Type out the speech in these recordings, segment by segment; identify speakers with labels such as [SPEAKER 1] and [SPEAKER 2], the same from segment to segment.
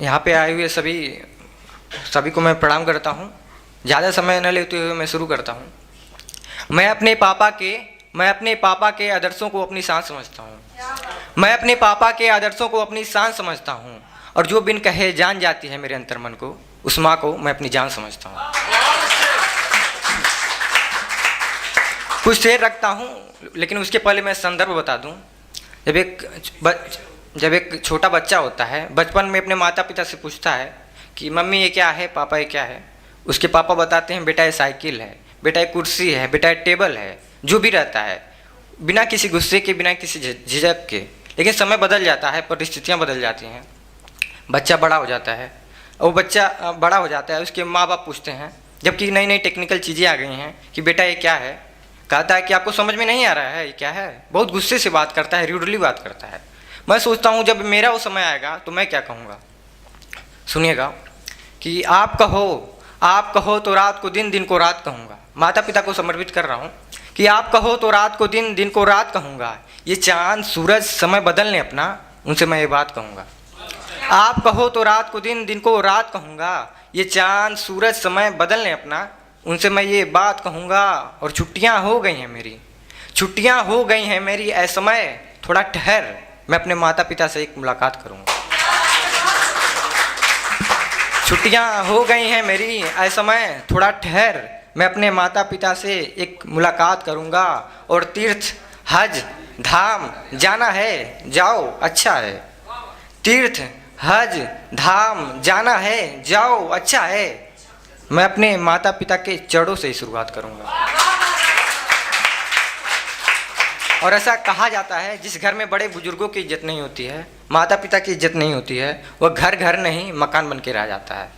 [SPEAKER 1] यहाँ पे आए हुए सभी को मैं प्रणाम करता हूँ। ज़्यादा समय न लेते हुए मैं शुरू करता हूँ। मैं अपने पापा के आदर्शों को अपनी शान समझता हूँ। मैं अपने पापा के आदर्शों को अपनी शान समझता हूँ, और जो बिन कहे जान जाती है मेरे अंतर्मन को, उस माँ को मैं अपनी जान समझता हूँ। कुछ शेर रखता हूँ, लेकिन उसके पहले मैं संदर्भ बता दूँ। जब एक छोटा बच्चा होता है, बचपन में अपने माता पिता से पूछता है कि मम्मी ये क्या है, पापा ये क्या है। उसके पापा बताते हैं बेटा ये साइकिल है, बेटा ये कुर्सी है, बेटा ये टेबल है। जो भी रहता है बिना किसी गुस्से के, बिना किसी झिझक के। लेकिन समय बदल जाता है, परिस्थितियाँ बदल जाती हैं, बच्चा बड़ा हो जाता है। और वो बच्चा बड़ा हो जाता है, उसके माँ बाप पूछते हैं, जबकि नई नई टेक्निकल चीज़ें आ गई हैं, कि बेटा ये क्या है। कहता है कि आपको समझ में नहीं आ रहा है ये क्या है। बहुत गुस्से से बात करता है, रूडली बात करता है। मैं सोचता हूँ जब मेरा वो समय आएगा तो मैं क्या कहूँगा। सुनिएगा कि आप कहो तो रात को दिन, दिन को रात कहूँगा। माता पिता को समर्पित कर रहा हूँ कि आप कहो तो रात को दिन, दिन को रात कहूँगा। ये चाँद सूरज समय बदलने अपना, उनसे मैं ये बात कहूँगा। आप कहो तो रात को दिन, दिन को रात कहूँगा। ये चाँद सूरज समय बदलने अपना, उनसे मैं ये बात कहूँगा। और छुट्टियाँ हो गई हैं मेरी, ऐ समय थोड़ा ठहर, मैं अपने माता पिता से एक मुलाकात करूँगा। छुट्टियाँ हो गई हैं मेरी, ऐ समय थोड़ा ठहर, मैं अपने माता पिता से एक मुलाकात करूँगा। और तीर्थ हज धाम जाना है, जाओ अच्छा है। तीर्थ हज धाम जाना है, जाओ अच्छा है। मैं अपने माता पिता के चरणों से ही शुरुआत करूँगा। और ऐसा कहा जाता है, जिस घर में बड़े बुजुर्गों की इज्जत नहीं होती है, माता पिता की इज्जत नहीं होती है, वह घर नहीं मकान बन के रह जाता है।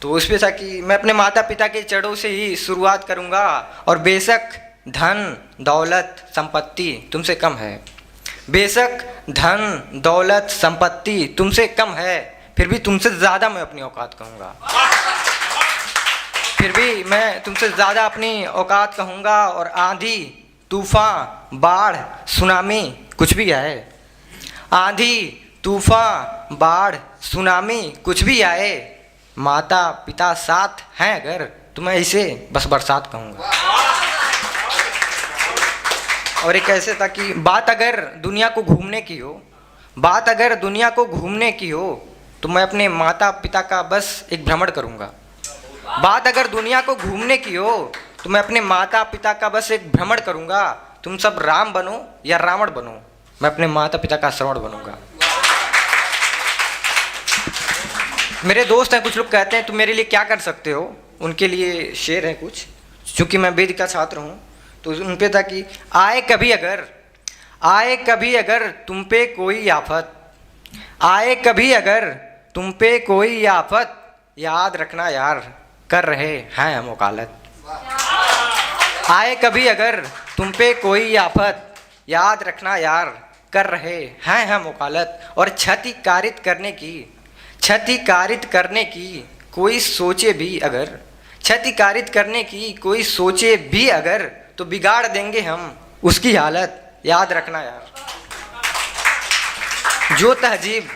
[SPEAKER 1] तो उस पे था कि मैं अपने माता पिता के चरणों से ही शुरुआत करूँगा। और बेशक धन दौलत संपत्ति तुमसे कम है, बेशक धन दौलत संपत्ति तुमसे कम है, फिर भी तुमसे ज़्यादा मैं अपनी औकात कहूँगा। फिर भी मैं तुमसे ज़्यादा अपनी औकात कहूँगा। और आंधी तूफान बाढ़ सुनामी कुछ भी आए, आंधी तूफान बाढ़ सुनामी कुछ भी आए, माता पिता साथ हैं अगर, तो मैं इसे बस बरसात कहूँगा। और एक ऐसे था कि बात अगर दुनिया को घूमने की हो, तो मैं अपने माता पिता का बस एक भ्रमण करूँगा। बात अगर दुनिया को घूमने की हो, तो मैं अपने माता पिता का बस एक भ्रमण करूँगा। तुम सब राम बनो या रावण बनो, मैं अपने माता पिता का श्रवण बनूंगा। मेरे दोस्त हैं, कुछ लोग कहते हैं तुम मेरे लिए क्या कर सकते हो। उनके लिए शेर है कुछ, चूँकि मैं वेद का छात्र हूँ, तो उन पे था कि आए कभी अगर तुम पे कोई आफत, आए कभी अगर तुम पे कोई आफत, याद रखना यार कर रहे हैं हम वकालत। आए कभी अगर तुम पे कोई आफत, याद रखना यार कर रहे हैं हम वकालत। और क्षति कारित करने की कोई सोचे भी अगर, क्षति कारित करने की कोई सोचे भी अगर, तो बिगाड़ देंगे हम उसकी हालत, याद रखना यार। जो तहजीब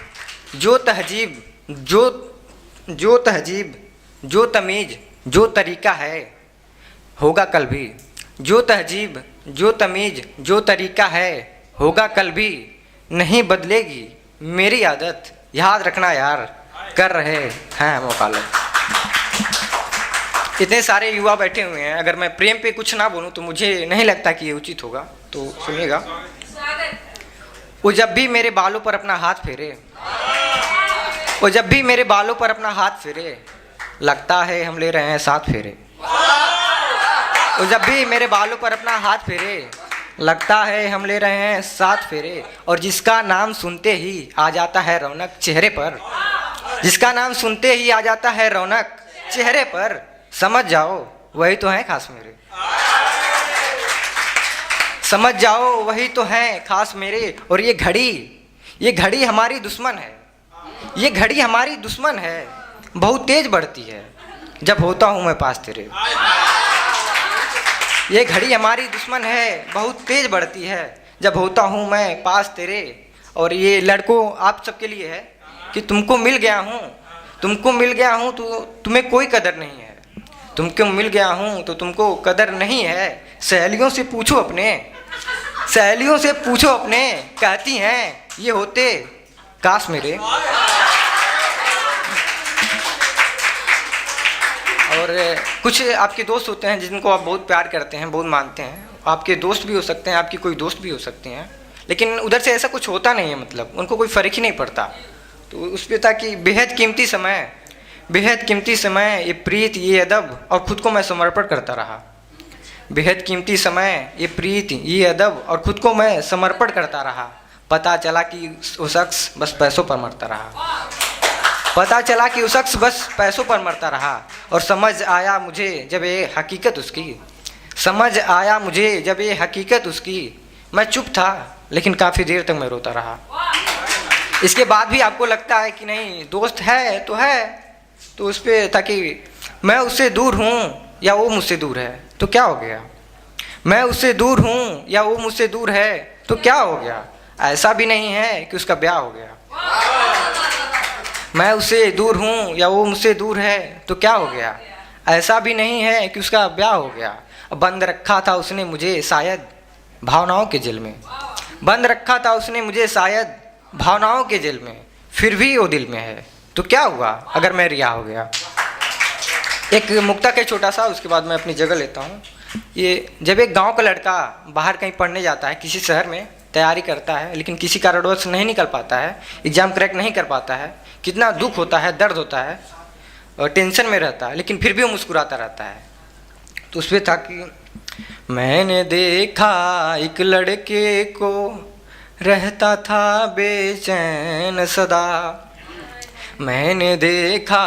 [SPEAKER 1] जो तमीज जो तरीका है होगा कल भी। जो तहजीब जो तमीज जो तरीका है होगा कल भी, नहीं बदलेगी मेरी आदत, याद रखना यार कर रहे हैं हम वकालत। इतने सारे युवा बैठे हुए हैं, अगर मैं प्रेम पे कुछ ना बोलूं तो मुझे नहीं लगता कि ये उचित होगा, तो सुनिएगा। वो जब भी मेरे बालों पर अपना हाथ फेरे, लगता है हम ले रहे हैं 7 फेरे। वो जब भी मेरे बालों पर अपना हाथ फेरे, लगता है हम ले रहे हैं 7 फेरे। और जिसका नाम सुनते ही आ जाता है रौनक चेहरे पर, जिसका नाम सुनते ही आ जाता है रौनक चेहरे पर, समझ जाओ वही तो है खास मेरे। समझ जाओ वही तो है खास मेरे। और ये घड़ी हमारी दुश्मन है, बहुत तेज बढ़ती है जब होता हूँ मैं पास तेरे। ये घड़ी हमारी दुश्मन है, बहुत तेज बढ़ती है जब होता हूँ मैं पास तेरे। और ये लड़कों आप सबके लिए है कि तुमको मिल गया हूँ, तुमको मिल गया हूँ तो तुम्हें कोई कदर नहीं है, तुमको मिल गया हूँ तो तुमको कदर नहीं है। सहेलियों से पूछो अपने, सहेलियों से पूछो अपने, कहती हैं ये होते काश मेरे। और कुछ आपके दोस्त होते हैं जिनको आप बहुत प्यार करते हैं, बहुत मानते हैं, आपके दोस्त भी हो सकते हैं, आपकी कोई दोस्त भी हो सकती हैं, लेकिन उधर से ऐसा कुछ होता नहीं है, मतलब उनको कोई फ़र्क ही नहीं पड़ता। तो उस पर था कि बेहद कीमती समय, बेहद कीमती समय, ये प्रीत ये अदब और ख़ुद को मैं समर्पण करता रहा। बेहद कीमती समय, ये प्रीत ये अदब और ख़ुद को मैं समर्पण करता रहा। पता चला कि वो शख्स बस पैसों पर मरता रहा, पता चला कि वो शख्स बस पैसों पर मरता रहा। और समझ आया मुझे जब ये हकीकत उसकी, समझ आया मुझे जब ये हकीकत उसकी। मैं चुप था लेकिन काफ़ी देर तक मैं रोता रहा। इसके बाद भी आपको लगता है कि नहीं दोस्त है, तो उस पर था कि मैं उससे दूर हूँ या वो मुझसे दूर है तो क्या हो गया, मैं उससे दूर हूँ या वो मुझसे दूर है तो क्या हो गया। ऐसा भी नहीं है कि उसका ब्याह हो गया, मैं उससे दूर हूँ या वो मुझसे दूर है तो क्या हो गया। ऐसा भी नहीं है कि उसका ब्याह हो गया। बंद रखा था उसने मुझे शायद भावनाओं के जेल में, बंद रखा था उसने मुझे शायद भावनाओं के जेल में, फिर भी वो दिल में है तो क्या हुआ अगर मैं रिहा हो गया। एक मुक्तक है छोटा सा, उसके बाद मैं अपनी जगह लेता हूँ। ये जब एक गांव का लड़का बाहर कहीं पढ़ने जाता है, किसी शहर में तैयारी करता है, लेकिन किसी कारणवश नहीं निकल पाता है, एग्ज़ाम क्रैक नहीं कर पाता है, कितना दुख होता है, दर्द होता है और टेंशन में रहता है, लेकिन फिर भी वो मुस्कुराता रहता है। तो उसमें था कि मैंने देखा एक लड़के को रहता था बेचैन सदा, मैंने देखा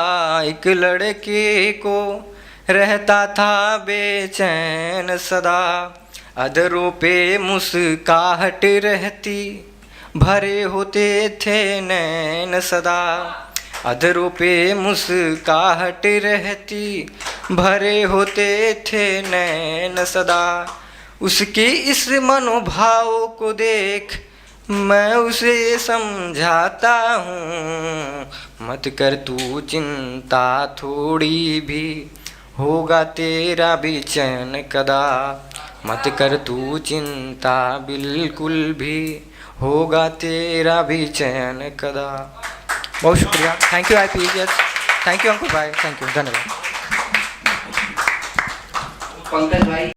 [SPEAKER 1] एक लड़के को रहता था बेचैन सदा। अधरों पे मुस्काहट रहती, भरे होते थे नैन सदा। अधरों पे मुस्काहट रहती, भरे होते थे नैन सदा। उसकी इस मनोभाव को देख मैं उसे समझाता हूँ, मत कर तू चिंता थोड़ी भी, होगा तेरा भी चैन कदा। मत कर तू चिंता बिल्कुल भी, होगा तेरा भी चैन कदा। बहुत शुक्रिया, thank you IPS, thank you Ankur भाई, थैंक यू, धन्यवाद। पंकज भाई।